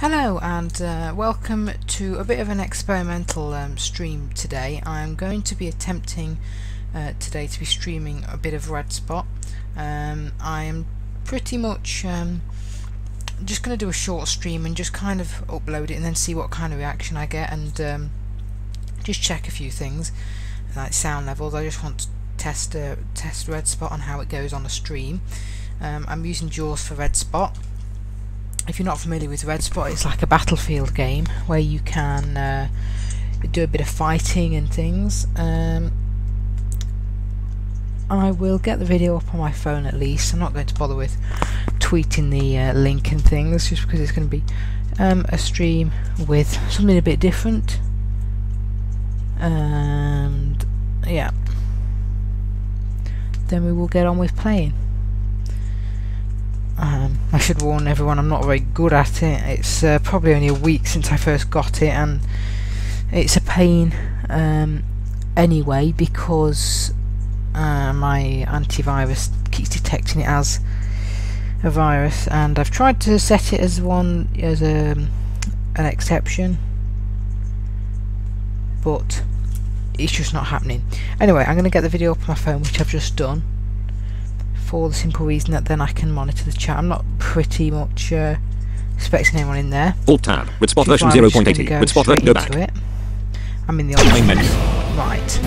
Hello and welcome to a bit of an experimental stream today. I'm going to be attempting today to be streaming a bit of redspot. I am pretty much just going to do a short stream and just kind of upload it and then see what kind of reaction I get, and just check a few things like sound levels. I just want to test redspot on how it goes on a stream. I'm using JAWS for redspot. If you're not familiar with redspot, it's like a battlefield game where you can do a bit of fighting and things. I will get the video up on my phone at least. I'm not going to bother with tweeting the link and things, just because it's going to be a stream with something a bit different. And yeah, then we will get on with playing. I should warn everyone, I'm not very good at it. It's probably only a week since I first got it, and it's a pain anyway, because my antivirus keeps detecting it as a virus, and I've tried to set it as an exception, but it's just not happening. Anyway, I'm going to get the video up on my phone, which I've just done, for the simple reason that then I can monitor the chat. I'm not pretty much expecting anyone in there. Alt tab, redspot version 0.80, redspot go back. It. I'm in the main menu. Right.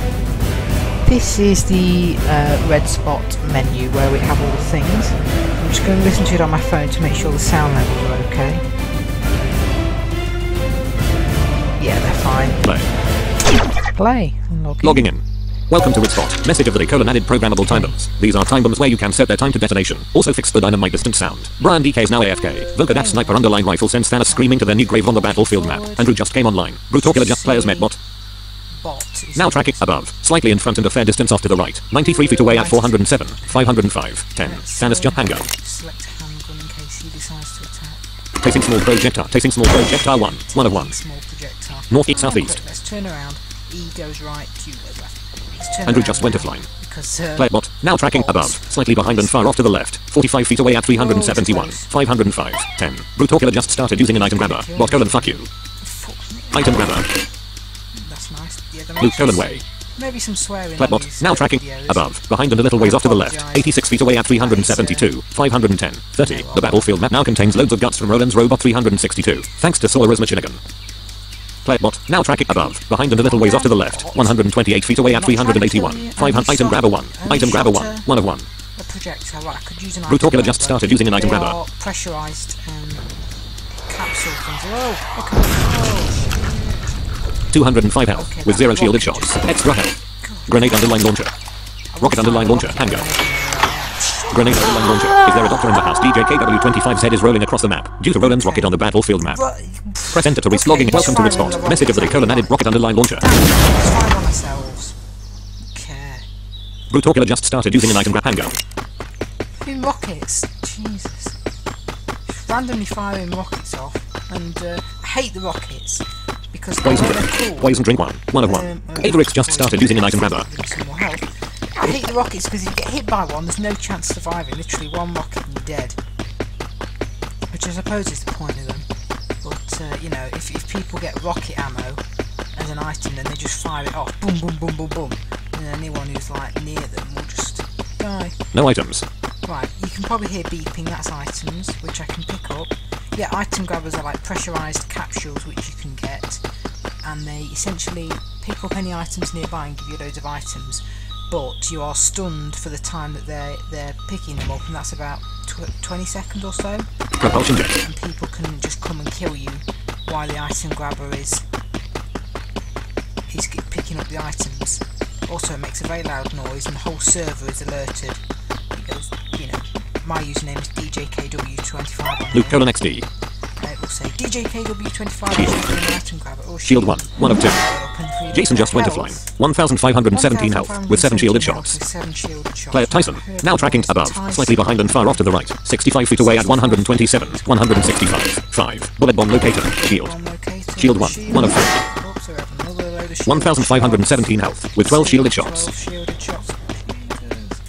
This is the redspot menu where we have all the things. I'm just going to listen to it on my phone to make sure the sound levels are okay. Yeah, they're fine. Play. Logging in. Welcome to redspot. Message of the day: added programmable time bombs. These are time bombs where you can set their time to detonation. Also fixed the dynamite distant sound. Brian DK is now AFK. Volker that sniper underline rifle sends Thanos screaming to their new grave on the battlefield map. Andrew just came online. Brutal just players met bot. Now tracking above, slightly in front and a fair distance off to the right. 93 feet away at 407, 505, 10. Thanos jump handgun. Select handgun in case he decides to attack. Tasting small projectile. Tasting small projectile 1. 1 of 1. Small projectile. Northeast southeast. Let's turn around. E goes right, Q goes left. Andrew just went offline. Player bot, now tracking above, slightly behind and far off to the left, 45 feet away at 371, 505, 10. Brutal just started using an item grabber. Bot colon fuck you. Item grabber. That's nice. Yeah, Luke colon way. Maybe some swearing. Player bot, now tracking above, behind and a little ways off to the left, 86 feet away at 372, 510, 30. The battlefield map now contains loads of guts from Roland's Robot 362, thanks to Solar's Machinigan. Player bot, now tracking above, behind and a little ways off to the left, 128 feet away at 381, 500, item grabber 1, item grabber 1, 1 of 1. A projectile, right, I could use an Brutal just started using an item grabber. Pressurized capsule things. Whoa, okay. 205 health, with 0 shielded shots, extra health. Grenade underline launcher. Rocket underline launcher, handgun. Grenade underline launcher. Is there a doctor in the house? DJKW25Z is rolling across the map, due to Roland's rocket on the battlefield map. Press enter to logging in. Welcome to redspot. Message of the day: added rocket underline launcher. Okay. Brutal just started using an item grab handgun. Rockets, Jesus. Just randomly firing rockets off, and I hate the rockets because they're cool. Poison drink 1, 1 of 1. Averix just started using an item grabber. I hate the rockets because if you get hit by one, there's no chance of surviving. Literally one rocket and you're dead. Which I suppose is the point of them. But, you know, if people get rocket ammo as an item, then they just fire it off. Boom, boom, boom, boom, boom. And anyone who's, like, near them will just die. No items. Right, you can probably hear beeping. That's items, which I can pick up. Yeah, item grabbers are like pressurized capsules, which you can get. And they essentially pick up any items nearby and give you loads of items. But you are stunned for the time that they're picking them up, and that's about 20 seconds or so. Propulsion jet. And people can just come and kill you while the item grabber is picking up the items. Also, it makes a very loud noise, and the whole server is alerted. It goes, you know, my username is DJKW25. Luke colon XD. It will say DJKW25 an item grabber. Or Shield 1, 1 of 2. Jason just went offline. 1,517 health, with 7 shielded shots. Player Tyson, now tracking above, slightly behind and far off to the right, 65 feet away at 127, 165, 5. Bullet bomb locator, shield. Shield 1, 1 of 3. 1,517 health, with 12 shielded shots.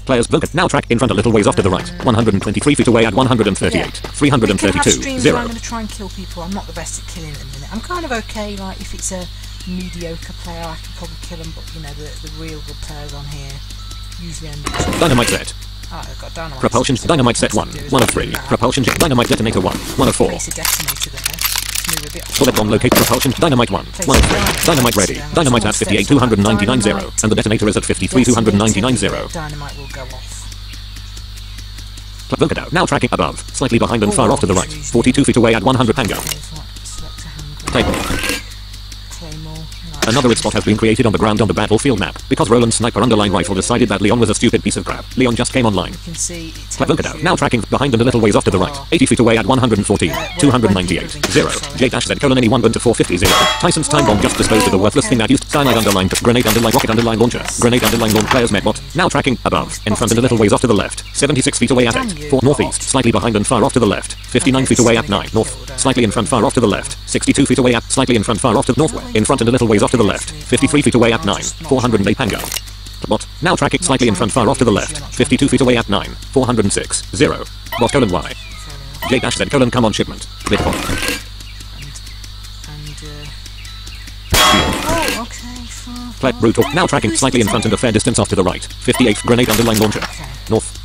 Players Vulcan now track in front a little ways off to the right. 123 feet away at 138. 332. 0. I'm going to try and kill people. I'm not the best at killing at the minute. I'm kind of okay. Like if it's a mediocre player, I can probably kill them. But you know the real good players on here usually end up. Dynamite set. Oh, I've got dynamite. Propulsion dynamite set 1. 1 of 3. Propulsion jet dynamite detonator 1. 1 of 4. Place a detonator there. Bullet bomb locate propulsion dynamite 1. 1 of 3. Dynamite ready. Dynamite at 58 299 0. And the detonator is at 53 299 0. Dynamite will go off. Vulcan out. Now tracking above. Slightly behind and far off to the right. 42 feet away at 100 handgun. Claymore. Another red spot has been created on the ground on the battlefield map, because Roland's sniper underline rifle decided that Leon was a stupid piece of crap. Leon just came online. You can see it's Vulcan out. Now tracking behind and a little ways off to the right. 80 feet away at 114. 298. 0. J-Z colon any 1 to 450 0. Tyson's time bomb just disposed of the worthless thing that used cyanide underline to grenade underline rocket underline launcher. Grenade underline launch players medbot. Now tracking above. In front and a little ways off to the left. 76 feet away at 8. 4 northeast. Slightly behind and far off to the left. 59 feet away at 9 north. Slightly in front far off to the left. 62 feet away at slightly in front far off to the northwest. In front and a little ways off to the left. 53 feet away at 9. 408 handgun. Bot. Now tracking slightly in front far off to the left. 52 feet away at 9. 406. 0. Bot colon Y. J-Z colon come on shipment. Bitbot. Oh, okay, fine. Play brutal. Now tracking slightly in front and a fair distance off to the right. 58 grenade underline launcher. North.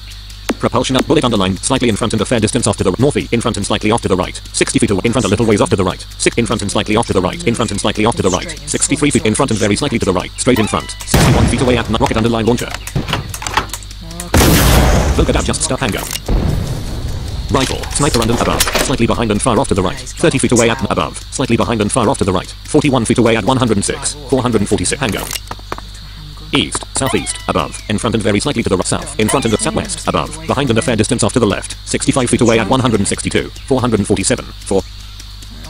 Propulsion up bullet underline slightly in front and a fair distance off to the northeast in front and slightly off to the right. 60 feet away in front a little ways off to the right. 6 in front and slightly off to the right. In front and slightly off to the right. 63 feet in front and very slightly to the right. Straight in front. 61 feet away at rocket underline launcher. Vulcan out just start handgun. Rifle. Sniper under above. Slightly behind and far off to the right. 30 feet away at above. Slightly behind and far off to the right. 41 feet away at 106. 446 handgun. East, southeast, above, in front and very slightly to the south, in front and southwest, above, behind and a fair distance off to the left, 65 feet away at 162, 447, 4,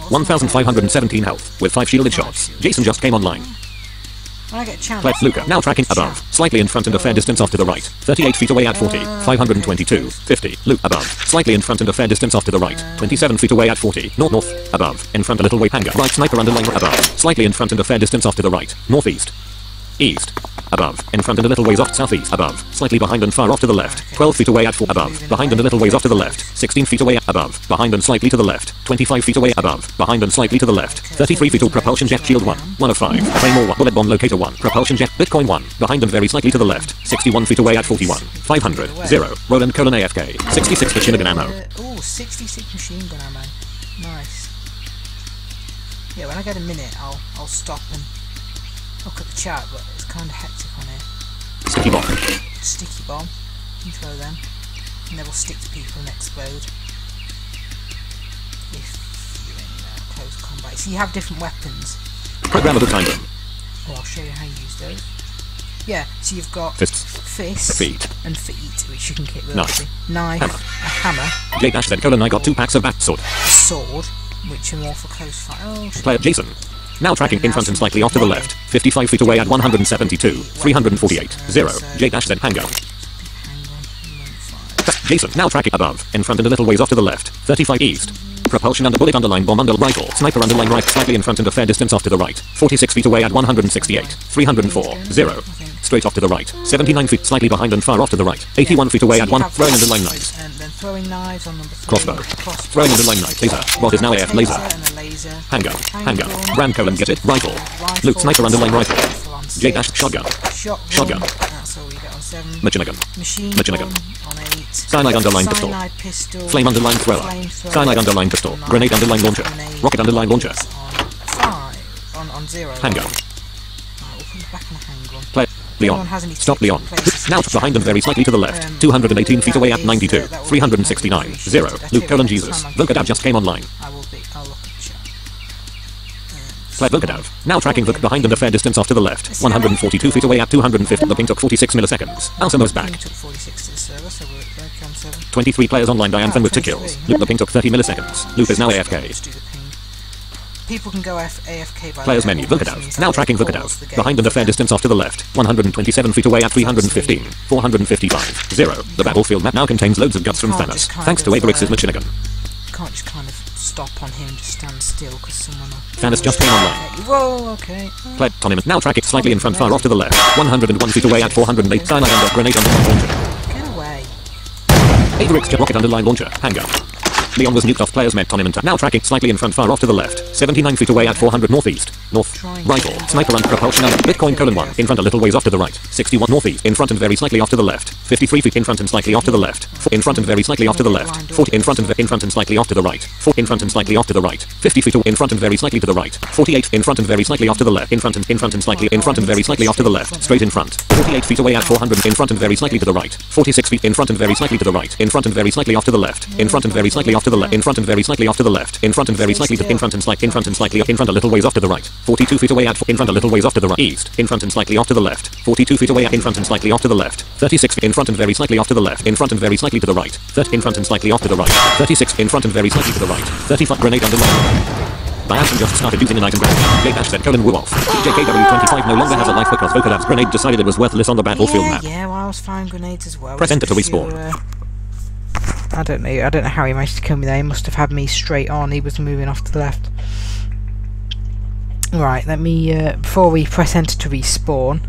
1,517 health, with 5 shielded shots. Jason just came online. When I get a chance. Play Luca, now tracking above, slightly in front and a fair distance off to the right, 38 feet away at 40, 522, 50, Luke, above, slightly in front and a fair distance off to the right, 27 feet away at 40, north, above, in front a little way hangar, right sniper underline above, slightly in front and a fair distance off to the right, northeast. East. Above. In front and a little ways off southeast. Above. Slightly behind and far off to the left. 12 feet away at 4. Above. Behind and a little ways off to the left. 16 feet away. Above. Behind and slightly to the left. 25 feet away. Above. Behind and slightly to the left. 33 feet to propulsion jet shield 1. 1 of 5. Claymore 1. Bullet bomb locator 1. Propulsion jet Bitcoin 1. Behind and very slightly to the left. 61 feet away at 41. 500. 0. Roland colon AFK. 66 machine gun ammo. Oh, 66 machine gun ammo. Nice. Yeah, when I get a minute, I'll stop and look at the chat, but it's kind of hectic on here. Sticky bomb. Sticky bomb. You throw them, and they will stick to people and explode. If you're in close combat. So you have different weapons. Programmable time bomb. Oh, I'll show you how you use those. Yeah, so you've got Fists. Feet, and feet, which you can kick with. Knife. Knife, Hammer. a hammer, J-Z colon I got 2 packs of bat sword. a sword, which are more for close fight. Oh, shit. Player Jason. Now tracking in front and slightly off to the left. 55 feet away at 172. 348. 0. J-Z handgun. Jason. Now tracking above. In front and a little ways off to the left. 35 east. Propulsion under bullet underline bomb under rifle. Sniper underline right slightly in front and a fair distance off to the right. 46 feet away at 168. 304. 0. Straight off to the right. 79 feet slightly behind and far off to the right. 81 feet away at 1. Throwing underline knives. And then throwing knives on number 3. Crossbow. Throwing underline knife. Laser. Bot is now AF laser. And a laser. Handgun. Handgun. Brand colon get it. Rifle. Luke sniper underline rifle. J-dash shotgun. Shotgun. That's all you get on 7. Machine gun. Machine gun. On 8. Cyanide underline pistol. Cyanide pistol. Flame underline thrower. Cyanide underline pistol. Grenade underline launcher. Rocket underline launcher. On 5. On 0. Handgun. Right, we'll put it back in a handgun. Play. Leon. Stop Leon. Now behind and very slightly to the left. 218 feet away at 92. 369. 0. Luke colon Jesus. Vulcan just came online. I'll look at the chat. Play Vulcan. Now tracking Vulcan behind and a fair distance off to the left. 142 feet away at 250. The ping took 46 milliseconds. Alsamo's back. Took 46 to the server, so we're okay on 7. 23 players online. Dianthan with 2 kills. Luke the ping took 30 milliseconds. Luke is now AFK. Let's do the ping. People can go AFK by Players menu, Vulcan out. Now tracking Vulcan out. Behind and a fair distance off to the left. 127 feet away at 315. 455. 0. The battlefield map now contains loads of guts from Thanos. Thanks to Averix's machine gun. Can't just kind of stop on him, just stand still because someone will... Thanos just came online. Whoa, okay. Play Tonyman. Now tracking slightly in front far off to the left. 101 feet away at 408. Cyanide under grenade under launcher. Averix jet rocket underline launcher. Hangar. Leon was nuked off players med Tonim and now tracking slightly in front far off to the left. 79 feet away at 400 northeast. North. Rifle. Sniper and propulsion and Bitcoin colon 1. In front a little ways off to the right. 61 northeast. In front and very slightly off to the left. 53 feet in front and slightly off to the left. 4 in front and very slightly off to the left. 40 in front and slightly off to the right. 4 in front and slightly off to the right. 50 feet in front and very slightly to the right. 48 in front and very slightly off to the left. In front and slightly in front and very slightly off to the left. Straight in front. 48 feet away at 400 in front and very slightly to the right. 46 feet in front and very slightly to the right. In front and very slightly off to the left. In front and very slightly off to the left. In front and very slightly off to the left. In front and very slightly to in front and slightly in front a little ways off to the right. 42 feet away at in front a little ways off to the right. East. In front and slightly off to the left. 42 feet away at in front and slightly off to the left. 36 feet in front and very slightly off to the left. In front and very slightly to the right. 30 in front and slightly off to the right. 36 in front and very slightly to the right. 35 grenade underline. Diason just started using an item grenade. J-Dash said colon woo off. JKW25 no longer has a life because Vocadav's grenade decided it was worthless on the battlefield map. Yeah, well I was firing grenades as well. Press enter to respawn. I don't know how he managed to kill me there. He must have had me straight on. He was moving off to the left. Right, let me before we press enter to respawn,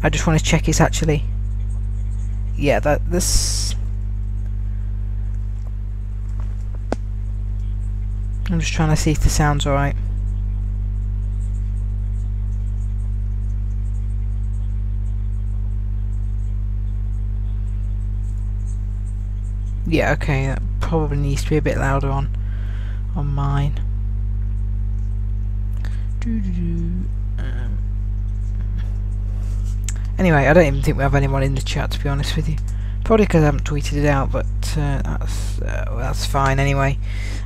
I just want to check it's actually this. I'm just trying to see if the sound's alright. Yeah, okay, that probably needs to be a bit louder on mine. Anyway, I don't even think we have anyone in the chat, to be honest with you. Probably because I haven't tweeted it out, but that's fine anyway.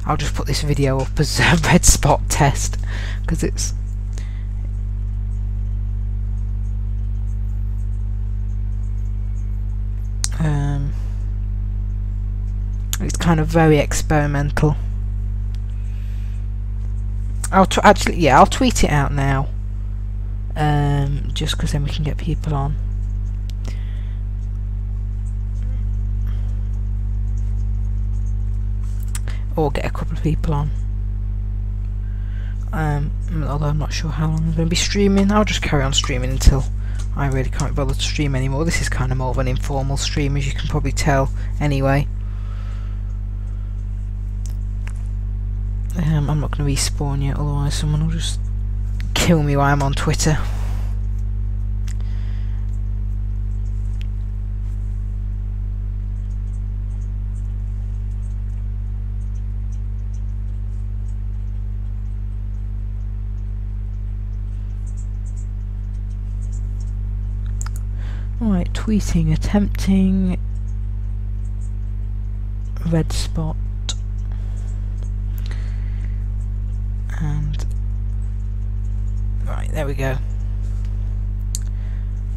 I'll just put this video up as a red spot test, because it's kind of very experimental. I'll tweet it out now, just because then we can get people on. Or get a couple of people on. Although I'm not sure how long I'm going to be streaming. I'll just carry on streaming until I really can't bother to stream anymore. This is kind of more of an informal stream, as you can probably tell anyway. I'm not going to respawn yet, otherwise someone will just kill me while I'm on Twitter. Right, tweeting, attempting red spot, and right, there we go.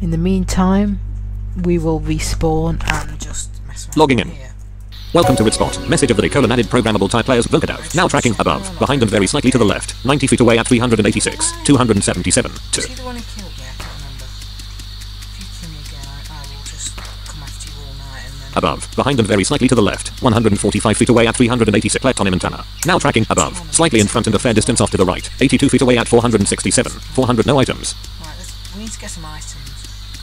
In the meantime, we will respawn and just mess around. Logging in. Here. Welcome to redspot. Message of the day: added programmable type players Vocadav. Now tracking above, behind and very slightly to the left. 90 feet away at 386, 277. Is he the one who killed me? I can't remember. If you kill me again, I will just come after you all night and then... Above, behind and very slightly to the left. 145 feet away at 386. Tonim and Tanner. Now tracking above, slightly in front and a fair distance off to the right. 82 feet away at 467. 400 no items. Right, we need to get some items.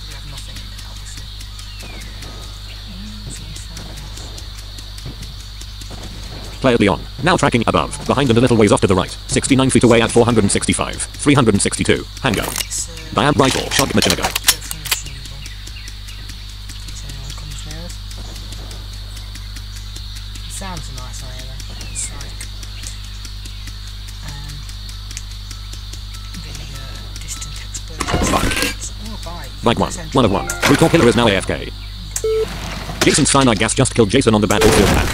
We have nothing in it, obviously. Player Leon. Now tracking above, behind and a little ways off to the right. 69 feet away at 465. 362. Hangar. Diab rifle. Shot machine gun. Sounds nice on here then. It's like the distant explosions. Oh, bye. Like one. One of one. Recall killer is now AFK. Jason cyanide gas just killed Jason on the battlefield map.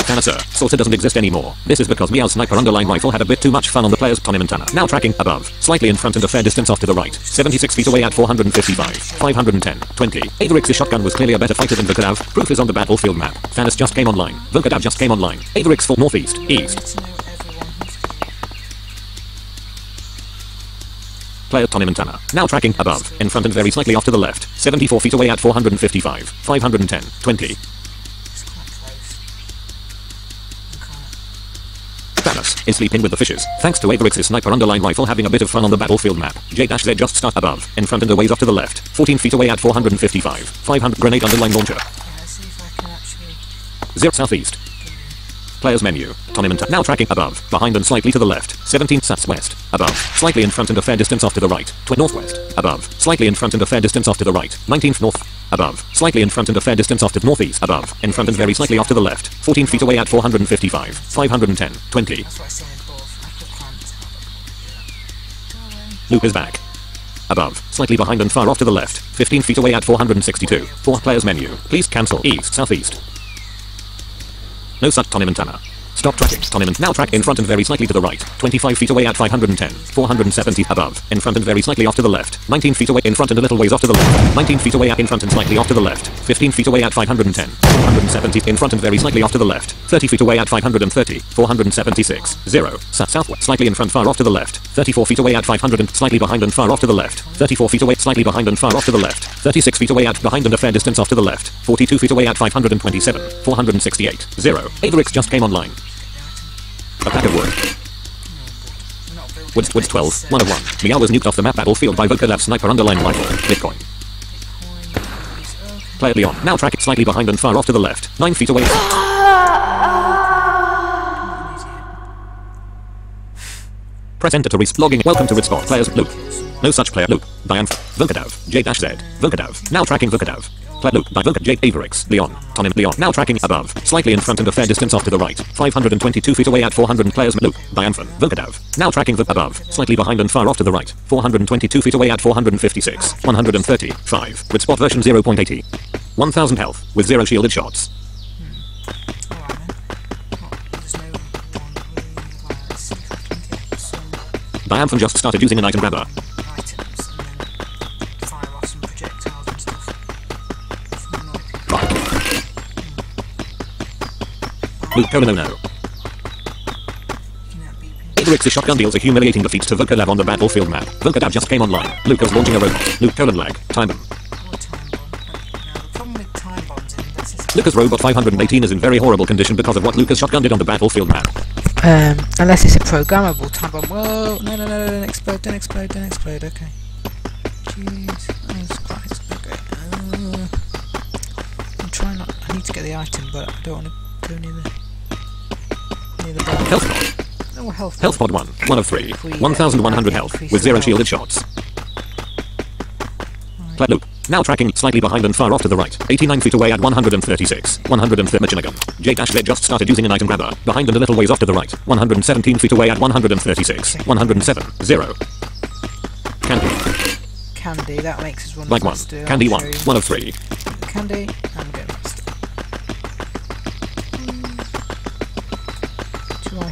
Tanner sir, Saucer doesn't exist anymore. This is because Meow's sniper underline rifle had a bit too much fun on the players Tonim and Tanner. Now tracking above, slightly in front and a fair distance off to the right. 76 feet away at 455. 510. 20. Averix's shotgun was clearly a better fighter than Vocadav. Proof is on the battlefield map. Thanos just came online. Vocadav just came online. Averix fought northeast, east. Player Tonim and Tanner. Now tracking above, in front and very slightly off to the left. 74 feet away at 455. 510. 20. us, is sleeping with the fishes. Thanks to Averix's sniper underline rifle having a bit of fun on the battlefield map. J-Z just start above, in front and a ways off to the left. 14 feet away at 455. 500 grenade underline launcher. Let's see if I can actually... 0 southeast. Players menu. Tournament now tracking above, behind and slightly to the left. 17 southwest. Above, slightly in front and a fair distance off to the right. Northwest. Above, slightly in front and a fair distance off to the right. 19th north. Above, slightly in front and a fair distance off to northeast. Above, in front and very slightly off to the left. 14 feet away at 455. 510. 20. That's what I said above. I could plant. Loop is back. Above, slightly behind and far off to the left. 15 feet away at 462. 4 players menu. Please cancel. East, southeast. No such Tony Montana. Stop tracking. Tony now track in front and very slightly to the right. 25 feet away at 510. 470 above. In front and very slightly off to the left. 19 feet away in front and a little ways off to the left. 19 feet away in front and slightly off to the left. 15 feet away at 510. 470 in front and very slightly off to the left. 30 feet away at 530. 476. 0. Southwest. Slightly in front far off to the left. 34 feet away at 500 and slightly behind and far off to the left. 34 feet away slightly behind and far off to the left. 36 feet away at behind and a fair distance off to the left. 42 feet away at 527. 468. 0. Averix just came online. A pack of wood. Woods 12, 1 of 1. Meow was nuked off the map battlefield by Vocalav sniper underline rifle. Bitcoin. Player Leon. Now track it slightly behind and far off to the left. 9 feet away. Press enter to logging. Welcome to redspot. Players Luke. No such player. Luke. Diane. Vocadav. J-Z. Vocadav. Now tracking Vocadav. Player Luke. By Vocadav. J. Averix. Leon. Tonin. Leon. Now tracking above. Slightly in front and a fair distance off to the right. 522 feet away at 400 players. Luke. Diane. Vocadav. Now tracking the above. Slightly behind and far off to the right. 422 feet away at 456. 135. Redspot version 0.80. 1000 health. With 0 shielded shots. Dianthan just started using an item grabber. Items and then fire off some projectiles and stuff. Luke no. Averix's shotgun deals a humiliating defeat to Vocalav on the battlefield map. Vocadav just came online. Luke is launching a robot. Luke lag. Time bomb. The problem with time bombs in this is... Lucas robot 518 is in very horrible condition because of what Lucas shotgun did on the battlefield map. Unless it's a programmable time bomb. Whoa, no, don't explode, okay. Jeez, Jesus Christ, okay. I'm trying not, I need to get the item, but I don't want to go near the bar. Health pod. Oh, Health pod 1 of 3. 1100 health, with 0 shielded shots. Right. Luke. Now tracking, slightly behind and far off to the right. 89 feet away at 136. 130 machine gun. J-Z just started using an item grabber. Behind and a little ways off to the right. 117 feet away at 136. 107. 0. Candy, that makes us run like faster. 1. Candy 1. 1 of 3. Candy, and go faster.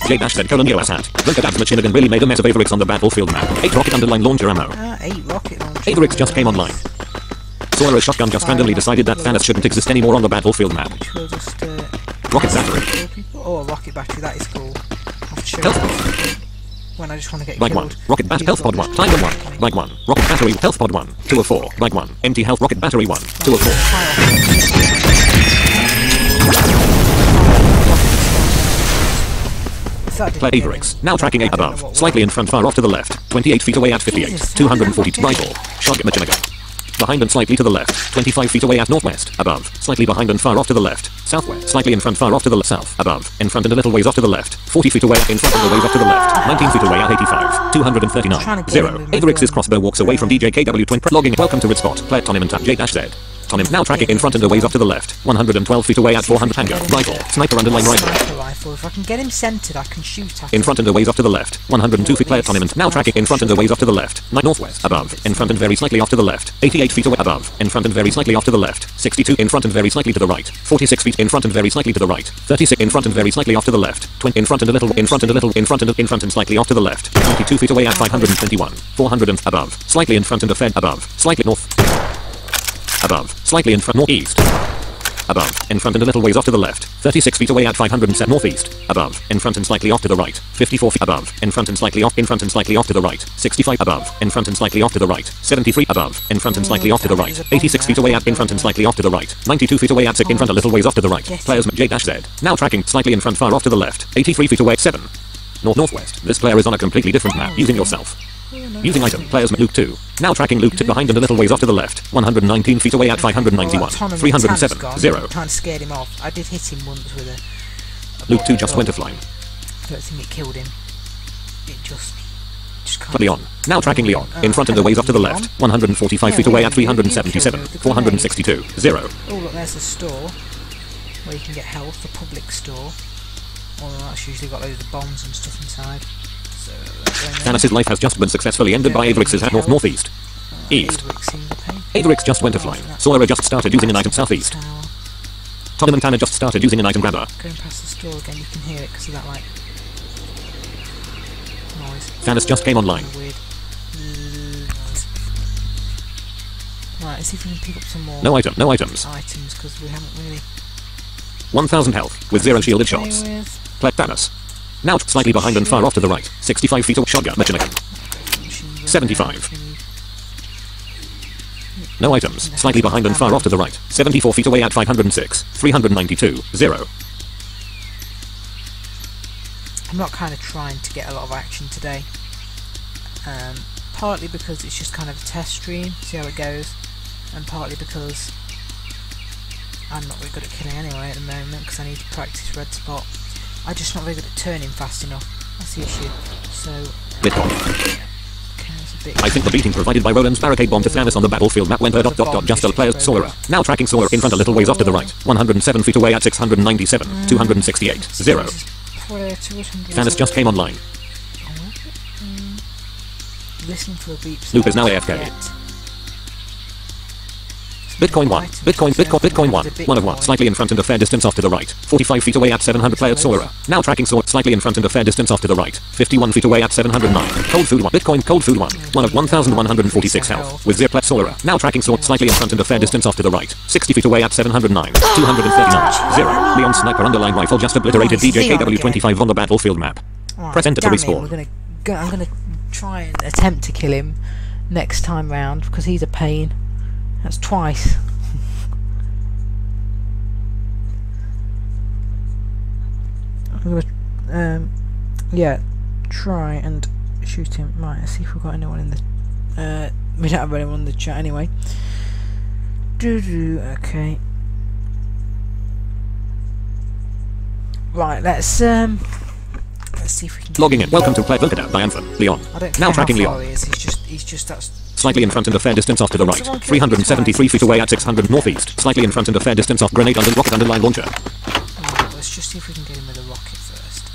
J-Z colon US hat. Vocadav's machine gun really made a mess of Averix on the battlefield map. 8 rocket underline launcher ammo. 8 rocket launcher. Averix just came online. Sora's shotgun just randomly decided that Thanos shouldn't exist anymore on the battlefield map. Which will just, rocket battery. Oh, a rocket battery, that is cool. I'll have to show Health you when I just want to get like killed. 1. Rocket bat health pod 1. Time bomb 1. Like 1. Rocket battery health pod 1. 2 of 4. Like 1. Empty health rocket battery 1. 2 of 4. Play Averix. Now tracking 8 above. Slightly in front far off to the left. 28 feet away at 58. 240 rifle. Shotgun machine gun. Behind and slightly to the left. 25 feet away at northwest. Above. Slightly behind and far off to the left. Southwest. Slightly in front far off to the south. Above. In front and a little ways off to the left. 40 feet away in front and a ways off to the left. 19 feet away at 85. 239. 0. Averix's crossbow walks away from DJKW20. Logging. Welcome to redspot. Player Tonim and tap J-Z. Tonim now tracking in front and a ways off to the left. 112 feet away at 400 hanger. Rifle. Sniper underline rifle. If I can get him centered, I can shoot at in front and a ways off to the left. 102 feet player Tonim now tracking in front and a ways off to the left. 9 northwest. Above. In front and very slightly off to the left. 88 feet away above. In front and very slightly off to the left. 62 in front and very slightly to the right. 46 feet in front and very slightly to the right. 36 in front and very slightly off to the left. 20 in front and a little in front and a little in front and slightly off to the left. 22 feet away at 521. 400 and above. Slightly in front and a fed above. Slightly north. Above. Slightly in front northeast. Above. In front and a little ways off to the left. 36 feet away at 507 northeast. Above. In front and slightly off to the right. 54 feet above. In front and slightly off to the right. 65 above. In front and slightly off to the right. 73 above. In front and slightly off to the right. 86 feet away at in front and slightly off to the right. 92 feet away at 6 in front a little ways off to the right. Players J-Z. Now tracking slightly in front far off to the left. 83 feet away 7. Northwest. This player is on a completely different map, using yourself. Using item, players Luke 2. Now tracking Luke 2 behind and a little ways off to the left. 119 feet away at 591. 307. 0. Kind of scared him off. I did hit him once with a Luke 2 just went offline. I don't think it killed him. It just Leon. Now tracking Leon. In front and a ways off to the left. 145 feet away at 377. 462. 0. Oh look, there's the store where you can get health, the public store. Although that's usually got loads of bombs and stuff inside. So Thanos' life has just been successfully ended by Averix's at northeast. East. Averix just went offline. Sora just started using an item southeast. Tom and Tanner just started using an item grabber. Going past the store again, you can hear it because of that like noise. Thanos just came online. Weird noise. Right, let's see if we can pick up some more No items. items because we haven't really 1000 health, with 0 shielded shots. Play Thanos. Now slightly behind and far off to the right. 65 feet away. Shotgun machine gun. 75. No items. Slightly behind and far off to the right. 74 feet away at 506. 392. 0. I'm not kind of trying to get a lot of action today. Partly because it's just kind of a test stream, see how it goes, and partly because I'm not very good at killing anyway at the moment because I need to practice red spot. I'm just not very good at turning fast enough. That's the issue. So I think the beating provided by Roland's barricade bomb to Thanos on the battlefield map went just a player's Sora. Now tracking Sora in front a little ways off to the right. 107 feet away at 697. 268. 0. Thanos just came online. Listening for a beep. Luke is now AFK. Bitcoin 1. Bitcoin 1. 1 of 1. Slightly in front and a fair distance off to the right. 45 feet away at 700 player Sora. Now tracking Sora. Slightly in front and a fair distance off to the right. 51 feet away at 709. Cold food 1. Bitcoin cold food 1. 1 of 1146 health. With 0 player Sora. Now tracking Sora. Slightly in front and a fair distance off to the right. 60 feet away at 709. 239. 0. Leon sniper underline rifle just obliterated DJ KW25 on the battlefield map. Press enter to respawn. I'm gonna try and attempt to kill him next time round because he's a pain. That's twice. I'm gonna, yeah, try and shoot him. Right, let's see if we've got anyone in the. We don't have anyone in the chat anyway. Okay. Right, let's see if we can. Logging in. Welcome to Play Volkadab by Anthem. Leon. Now tracking Leon. He's just that. Slightly in front and a fair distance off to the right. 373 feet away at 600 northeast. Slightly in front and a fair distance off. Grenade under rocket underline launcher. Right, let's just see if we can get him with a rocket first.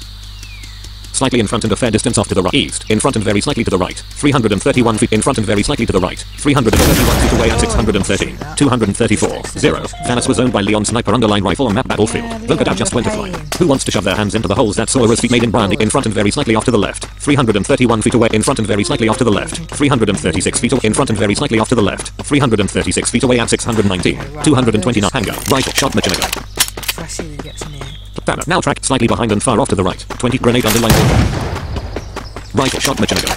Slightly in front and a fair distance off to the right. East. In front and very slightly to the right. 331 feet in front and very slightly to the right. 331 feet away at 613. 234. 0. Thanos was owned by Leon sniper underline rifle on map battlefield. Volkadab just went offline. Who wants to shove their hands into the holes that Sora's feet made in Brandy? In front and very slightly off to the left. 331 feet away in front and very slightly off to the left. 336 feet away in front and very slightly off to the left. 336 feet away at 619. 229. Hangar. Rifle shot machine gun. If I see that he gets near. Thanos now tracked slightly behind and far off to the right. 20 grenade underline launcher. Rifle shot machine gun.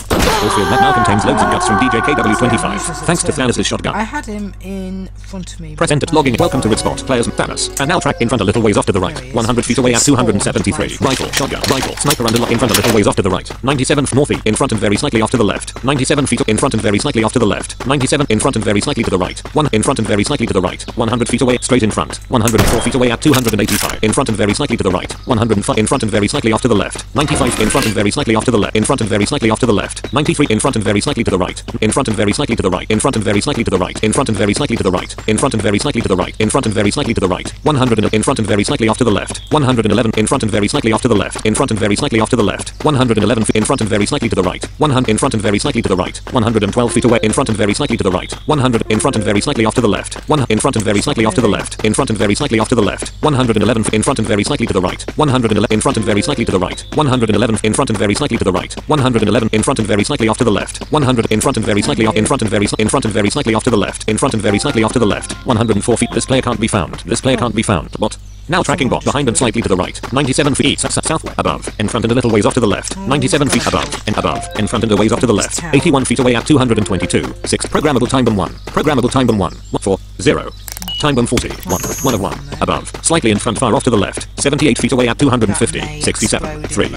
Battlefield map now contains loads of guts from DJ KW25. Thanks to Thanos' shotgun. I had him in front of me. Press enter. Logging. Welcome to redspot. Players Thanos. And now track in front a little ways off to the right. 100 feet away at 273. Rifle. Shotgun. Rifle. Sniper underlock in front a little ways off to the right. 97 northeast. In front and very slightly off to the left. 97 feet in front and very slightly off to the left. 97 in front and very slightly to the right. 1 in front and very slightly to the right. 100 feet away straight in front. 104 feet away at 285. In front and very slightly to the right. 105 in front and very slightly off to the left. 95 in front and very slightly off to the left. In front and very slightly off to the left. 93 in front and very slightly to the right. In front and very slightly to the right. In front and very slightly to the right. In front and very slightly to the right. In front and very slightly to the right. In front and very slightly to the right. 100 in front and very slightly off to the left. 111 in front and very slightly off to the left. In front and very slightly off to the left. 111 in front and very slightly to the right. 100 in front and very slightly to the right. 112 feet away in front and very slightly to the right. 100 in front and very slightly off to the left. 1 in front and very slightly off to the left. In front and very slightly off to the left. 111 in front and very slightly to the right. 111 in front and very slightly to the right. 111 in front and very slightly to the right. 111 in front and very slightly off to the left. 100 in front and very slightly off in front and very slightly off to the left. In front and very slightly off to the left. 104 feet. This player can't be found. This player can't be found. Bot. Now tracking bot behind and slightly to the right. 97 feet east, south, above. In front and a little ways off to the left. 97 feet above. And above. In front and a ways off to the left. 81 feet away at 222. 6. Programmable time bomb 1. Programmable time bomb 1. 4. 0. Time bomb 40. 1 of 1. Above. Slightly in front, far off to the left. 78 feet away at 250. 67. 3.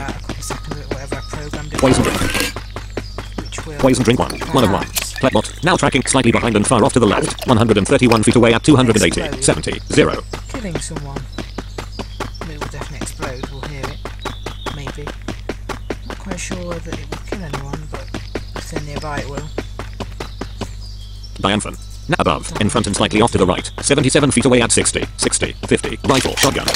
Poison drink. Poison drink 1. 1 of 1. Pletbot. Now tracking slightly behind and far off to the left. 131 feet away at 280. 70. 0. Killing someone. It will definitely explode. We'll hear it. Maybe. Not quite sure that it will kill anyone, but if they're nearby it will. Dianthan. Now above, in front and slightly off to the right. 77 feet away at 60. 60. 50. Rifle. Shotgun.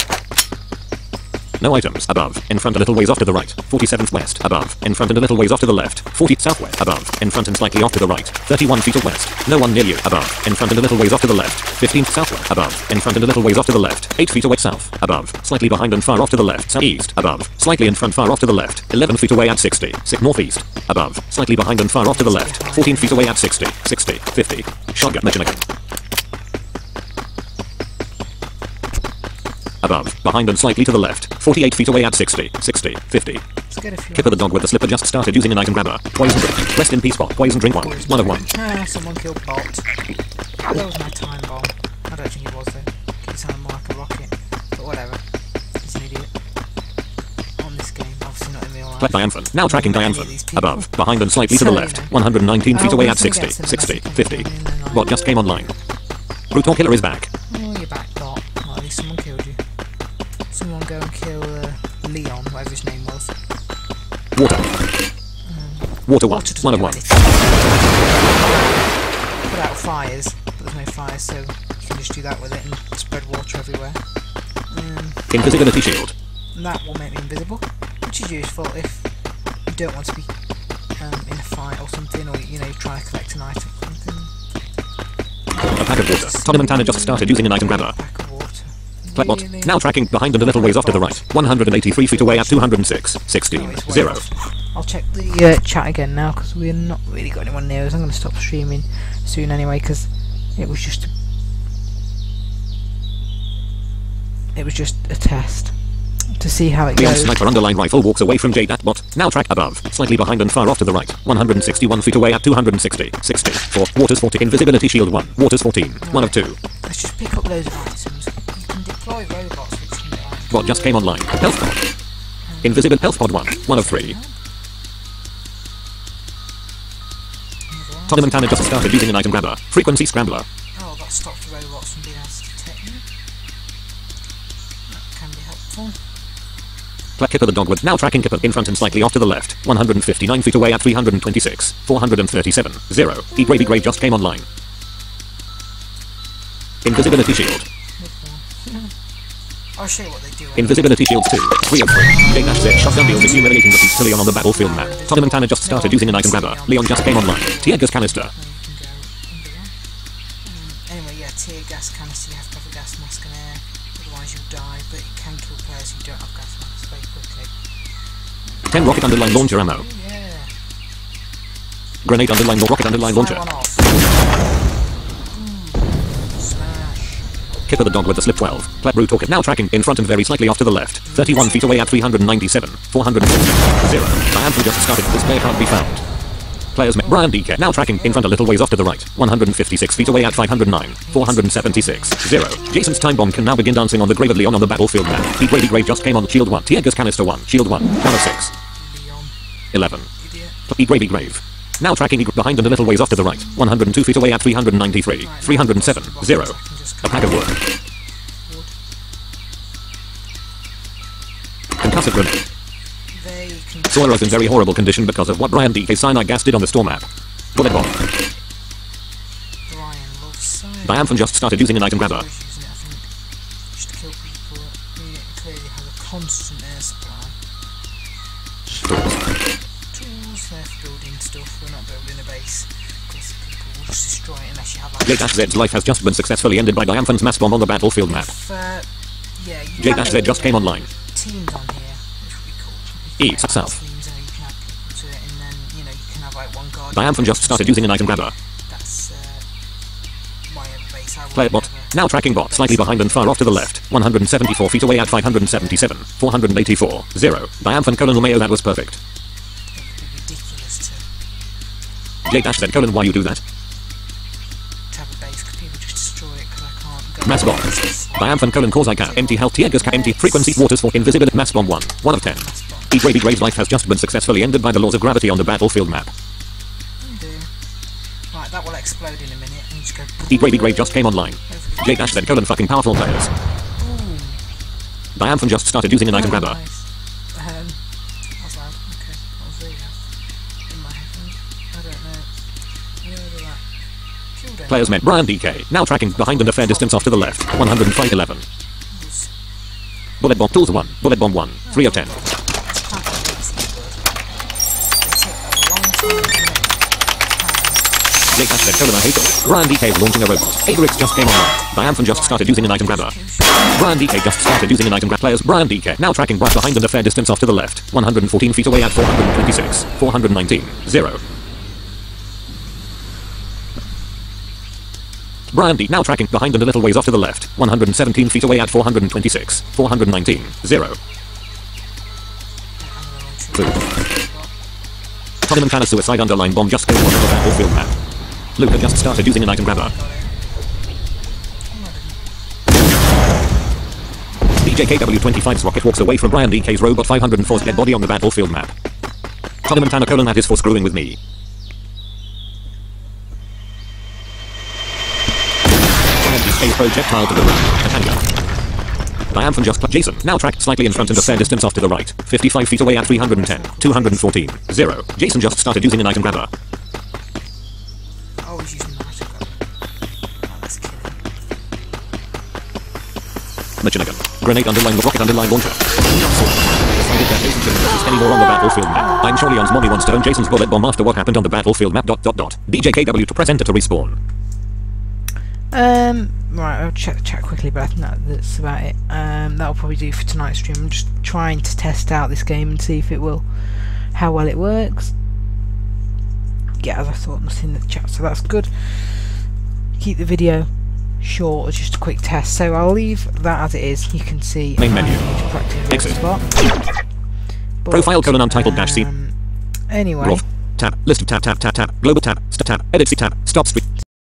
No items. Above. In front a little ways off to the right. 47th west. Above. In front and a little ways off to the left. 40 southwest. Above. In front and slightly off to the right. 31 feet west. No one near you. Above. In front and a little ways off to the left. 15th southwest. Above. In front and a little ways off to the left. 8 feet away south. Above. Slightly behind and far off to the left. Southeast. Above. Slightly in front far off to the left. 11 feet away at 60. 6 northeast. Above. Slightly behind and far off to the left. 14 feet away at 60. 60. 50. Shotgun. Machine gun. Above, behind and slightly to the left. 48 feet away at 60. 60. 50. Kipper the dog with the slipper just started using an item grabber. Poison drink. Rest in peace bot. Poison drink 1. 1 of 1. Ah, someone killed bot. That was my time bomb. I don't think it was though. It sounded more like a rocket. But whatever. He's an idiot. On this game, obviously not in real life. Dianthan. Now tracking Dianthan. Above, behind and slightly to the left. 119 feet away at 60. 60. 50. Bot just came online. Brutal killer is back. Oh, you're back, bot. Well, at least someone killed you. Someone go and kill Leon, whatever his name was. Water. Water 1. 1 of 1. Put out fires, but there's no fires, so you can just do that with it and spread water everywhere. Invisibility shield. That will make me invisible, which is useful if you don't want to be in a fight or something, or you know, trying to collect an item or something. A pack of water. Tom and Tanner just started using an item grabber. Pletbot. Really? Now tracking behind and a little ways off to the right. 183 feet away at 206. 16. 0. I'll check the chat again now, because we're not really got anyone near us. I'm going to stop streaming soon anyway, because it was just a test to see how it Leon goes. sniper underline rifle walks away from J-Bot. Now track above, slightly behind and far off to the right. 161 feet away at 260. 60. 4. Waters 40. Invisibility shield 1. Waters 14. 1 of 2. Let's just pick up loads of items. You can deploy robots which can do items. Bot just came online. Health pod. Invisible health pod 1. 1 of 3. Tom and Tanner just started using an item grabber. Frequency scrambler. Oh, that stopped the robots from being able to detect me. That can be helpful. Kipper the dog with now tracking Kipper in front and slightly off to the left. 159 feet away at 326. 437. 0. E-Gravy Grave just came online. Invisibility shield. I'll show you what they do. Invisibility shields 2. 3 of 3. J-Z shotgun deals is humiliating defeat to Leon on the battlefield map. Tom and Tanner just started using an item grabber. Leon just came online. Tear gas canister. Anyway, yeah, tear gas canister, you have to have a gas mask and air, otherwise you'll die, but it can kill players who don't have gas masks very quickly. 10 rocket underline launcher ammo. Ooh, yeah. Grenade underline rocket underline launcher. Fire one off. Smash. Kipper the dog with the slip 12. Pletbrew Talker now tracking in front and very slightly off to the left. 31 feet away at 397. 450. 0. Dianthan just started. This player can't be found. Players Brian DK now tracking in front a little ways off to the right. 156 feet away at 509. 476. 0. Jason's time bomb can now begin dancing on the grave of Leon on the battlefield map. E-Gravy Grave just came on. Shield 1. Tear gas canister 1. Shield 1. 1 of 6. Leon. 11. Idiot. E-Gravy Grave. Now tracking behind and a little ways off to the right. 102 feet away at 393. 307. 0. A pack of wood. Concussive grenade. Sawyer is in very horrible condition because of what Brian DK cyanide gas did on the store map. Bullet bomb. Brian loves cyanide. Dianthan just started using an item grabber. Using it, I think, just to kill people. It clearly has a constant air supply. Tools, they're for building stuff. We're not building a base. Because people will just destroy it unless you have like... J-Z's life has just been successfully ended by Dianthan's mass bomb on the battlefield map. Yeah, you J-Z just came online. teams on here, which would be cool. East, south. Teams, you can add people to it, and then, you know, you can have like one guard. Dianthan just started using an item grabber. That's my other base. Player bot. Now tracking bot slightly behind and far off to the left. 174 feet away at 577. 484. 0. Dianthan colon Mayo, that was perfect. It would be ridiculous to J-Z colon why you do that? have a base, because people just destroy it, because I can't Mass bomb. Diamphan colon cause I can. Empty health Tiegas can. Empty frequency waters for invisibility. Mass bomb 1. 1 of 10. E. Grave's life has just been successfully ended by the laws of gravity on the battlefield map. Right, that will explode in a minute. And just go. E. Grave just came online. J-Z colon fucking powerful players. Diamphan just started using an item grabber. Nice. I was like, okay, what was really in my head? I don't know. Yeah, look at that. Killed him. Players met Brian DK, now tracking behind and a fair distance off to the left. 105-11. Bullet bomb tools 1. Bullet bomb 1. 3 of 10. That's quite easy, but they take a long time to make. Jake Ashton colon I hate it. Brian DK is launching a robot. Agarix just came online. Diamphan just started using an item grabber. Brian DK just started using an item grab. Players Brian DK now tracking right behind and a fair distance off to the left. 114 feet away at 426. 419. 0. Brian D now tracking behind and a little ways off to the left. 117 feet away at 426. 419. 0. Tottenham fan of suicide underline bomb just came on the battlefield map. Luca just started using an item grabber. DJKW25's rocket walks away from Brian DK's robot 504's dead body on the battlefield map. Tottenham fan colon that is for screwing with me. Brian DK's projectile to the right. Catania. Diamphan just Jason now tracked slightly in front and a fair distance off to the right. 55 feet away at 310. 214. 0. Jason just started using an item grabber. Oh, he's using the item grabber. Oh, that's killing. Machine gun. Grenade underline rocket underline launcher. Decided that Jason shouldn't exist anymore on the battlefield map. I'm sure Leon's mommy wants to own Jason's bullet bomb after what happened on the battlefield map. DJKW to press enter to respawn. Right, I'll check the chat quickly, but I think that's about it. That'll probably do for tonight's stream. I'm just trying to test out this game and see if it will, how well it works. Yeah, as I thought, nothing in the chat, so that's good. Keep the video short, as just a quick test. So I'll leave that as it is. You can see main menu. Exit. Profile colon untitled dash C. Anyway. Rough. Tab. List of tab. Global tab. Tab. Edit C tab. Stop stream.